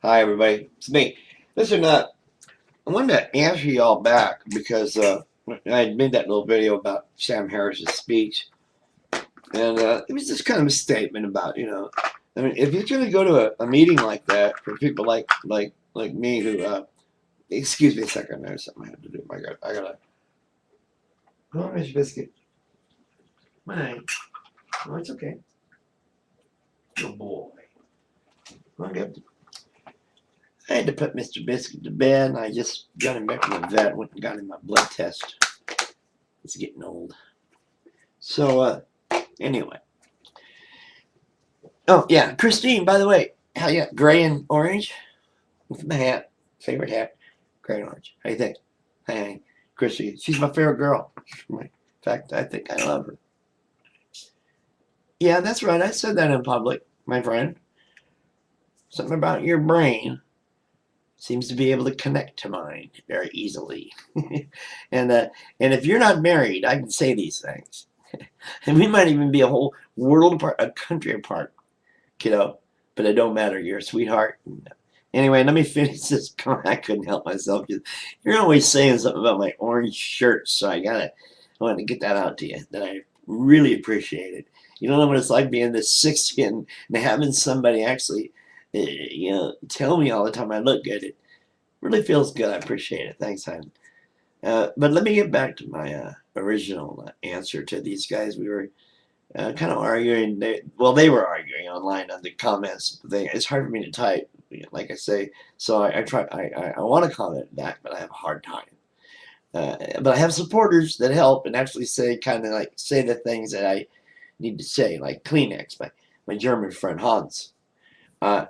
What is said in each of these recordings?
Hi, everybody. It's me. Listen, I wanted to answer y'all back because I had made that little video about Sam Harris's speech, and it was just kind of a statement about, I mean, if you're going to go to a meeting like that for people like me who, excuse me a second, there's something I have to do. I gotta. Come on, Mr. Biscuit. Mine. Oh, it's okay. Good boy. Come on, get I had to put Mr. Biscuit to bed, and I just got him back from the vet. Went and got him my blood test. It's getting old. So, anyway. Oh, yeah. Christine, by the way, how you got gray and orange? With my hat. Favorite hat. Gray and orange. How you think? Hey, Christine. She's my favorite girl. In fact, I think I love her. Yeah, that's right. I said that in public, my friend. Something about your brain seems to be able to connect to mine very easily. And if you're not married, I can say these things. And we might even be a whole world apart, a country apart, kiddo. But it don't matter. You're a sweetheart. Anyway, let me finish this comment. I couldn't help myself. You're always saying something about my orange shirt, so I wanted to get that out to you. That I really appreciate it. You don't know what it's like being this 60 and having somebody actually, tell me all the time I look good. It really feels good. I appreciate it. Thanks, hon. But let me get back to my original answer to these guys. We were kind of arguing. They were arguing online on the comments thing. It's hard for me to type, like I say. So I try. I want to comment back, but I have a hard time. But I have supporters that help and actually say say the things that I need to say, like Kleenex, my German friend Hans. Uh,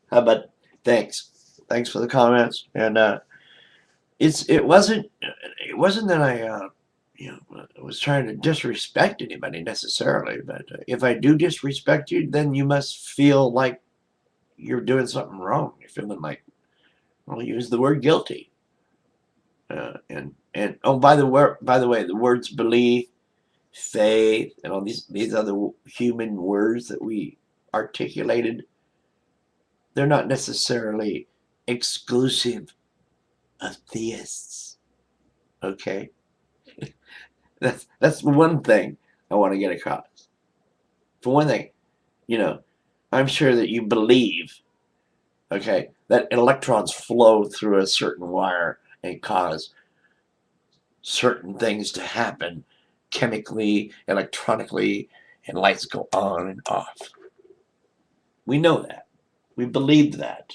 how about thanks for the comments, and it wasn't that I was trying to disrespect anybody necessarily, but if I do disrespect you, then you must feel like you're doing something wrong. You're feeling like, I'll use the word guilty. And oh, by the way, the words belief, faith, and all these other human words that we articulated, they're not necessarily exclusive of theists. Okay, that's one thing I want to get across. For one thing, you know, I'm sure that you believe, okay, that electrons flow through a certain wire and cause certain things to happen chemically, electronically, and lights go on and off. We know that. We believe that.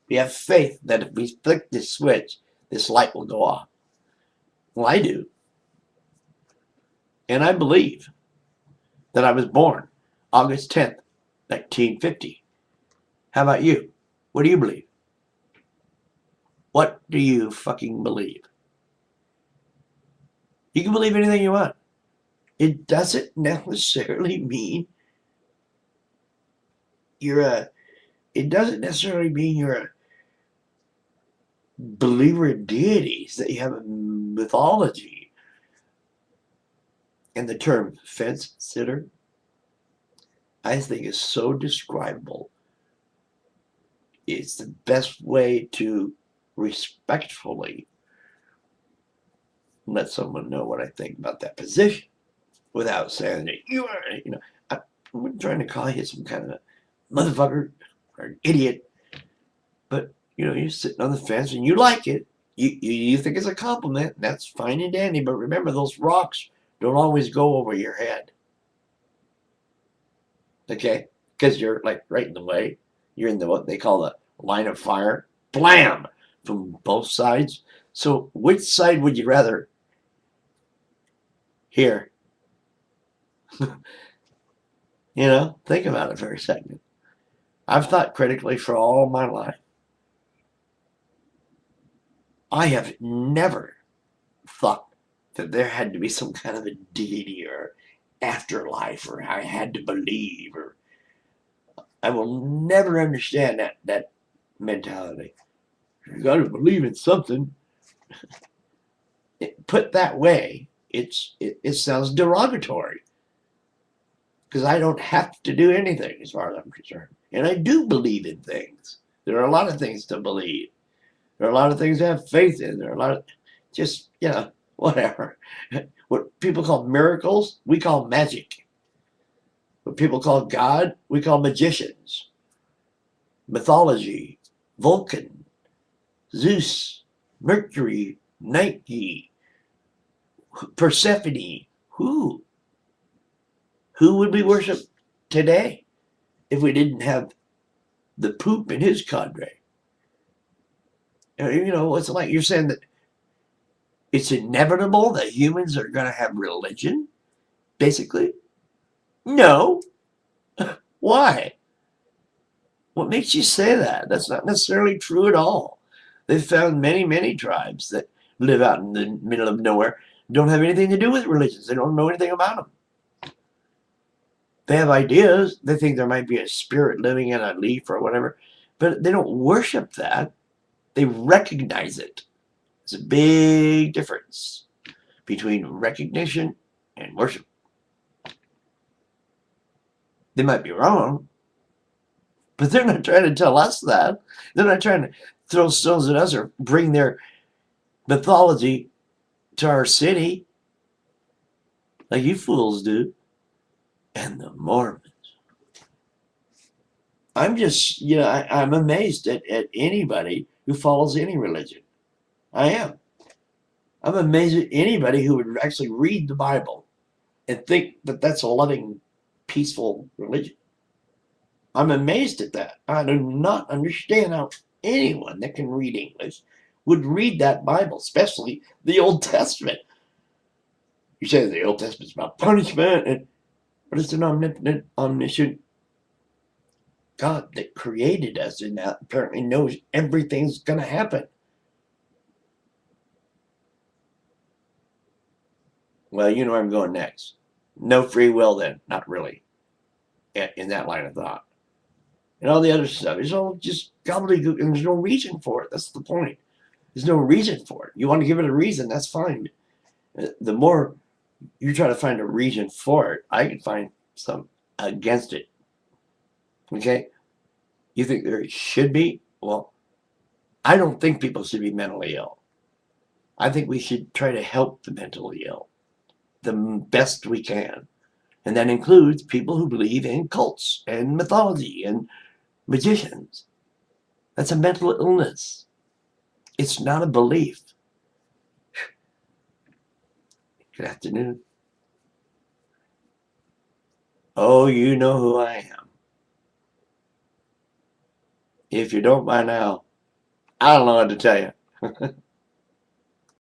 We have faith that if we flick this switch, this light will go off. Well, I do. And I believe that I was born August 10th, 1950. How about you? What do you believe? What do you fucking believe? You can believe anything you want. It doesn't necessarily mean you're a it doesn't necessarily mean you're a believer in deities, that you have a mythology. And the term fence sitter, I think, is so describable. It's the best way to respectfully let someone know what I think about that position without saying that I'm trying to call you some kind of motherfucker or an idiot, but you're sitting on the fence and you like it. You think it's a compliment, and that's fine and dandy, but remember, those rocks don't always go over your head. Okay? Because you're like right in the way. You're in what they call the line of fire. Blam! From both sides. So which side would you rather hear? Think about it for a second. I've thought critically for all my life. I have never thought that there had to be some kind of a deity or afterlife, or I had to believe, or I will never understand that mentality. You got to believe in something. Put that way, it sounds derogatory, because I don't have to do anything as far as I'm concerned, and I do believe in things. There are a lot of things to believe. There are a lot of things to have faith in. There are a lot of just, whatever. What people call miracles, we call magic. What people call God, we call magicians. Mythology, Vulcan, Zeus, Mercury, Nike, Persephone. Who? Who would we worship today if we didn't have the poop in his cadre? It's like you're saying that it's inevitable that humans are going to have religion, basically? No. Why? What makes you say that? That's not necessarily true at all. They've found many, many tribes that live out in the middle of nowhere, don't have anything to do with religions. They don't know anything about them. They have ideas. They think there might be a spirit living in a leaf or whatever, but they don't worship that. They recognize it. It's a big difference between recognition and worship. They might be wrong, but they're not trying to tell us that. They're not trying to throw stones at us or bring their mythology to our city like you fools do. And the Mormons. I'm just, I'm amazed at anybody who follows any religion. I am. I'm amazed at anybody who would actually read the Bible and think that that's a loving, peaceful religion. I'm amazed at that. I do not understand how anyone that can read English would read that Bible, especially the Old Testament. You say the Old Testament's about punishment, but it's an omnipotent, omniscient God that created us and that apparently knows everything's going to happen. Well, you know where I'm going next. No free will then. Not really. In that line of thought. And all the other stuff is all just gobbledygook, and there's no reason for it. That's the point. There's no reason for it. You want to give it a reason, that's fine. The more you try to find a reason for it, I can find some against it. Okay? You think there should be? Well, I don't think people should be mentally ill. I think we should try to help the mentally ill the best we can. And that includes people who believe in cults and mythology and magicians. That's a mental illness. It's not a belief. Good afternoon. Oh, you know who I am. If you don't by now, I don't know what to tell you.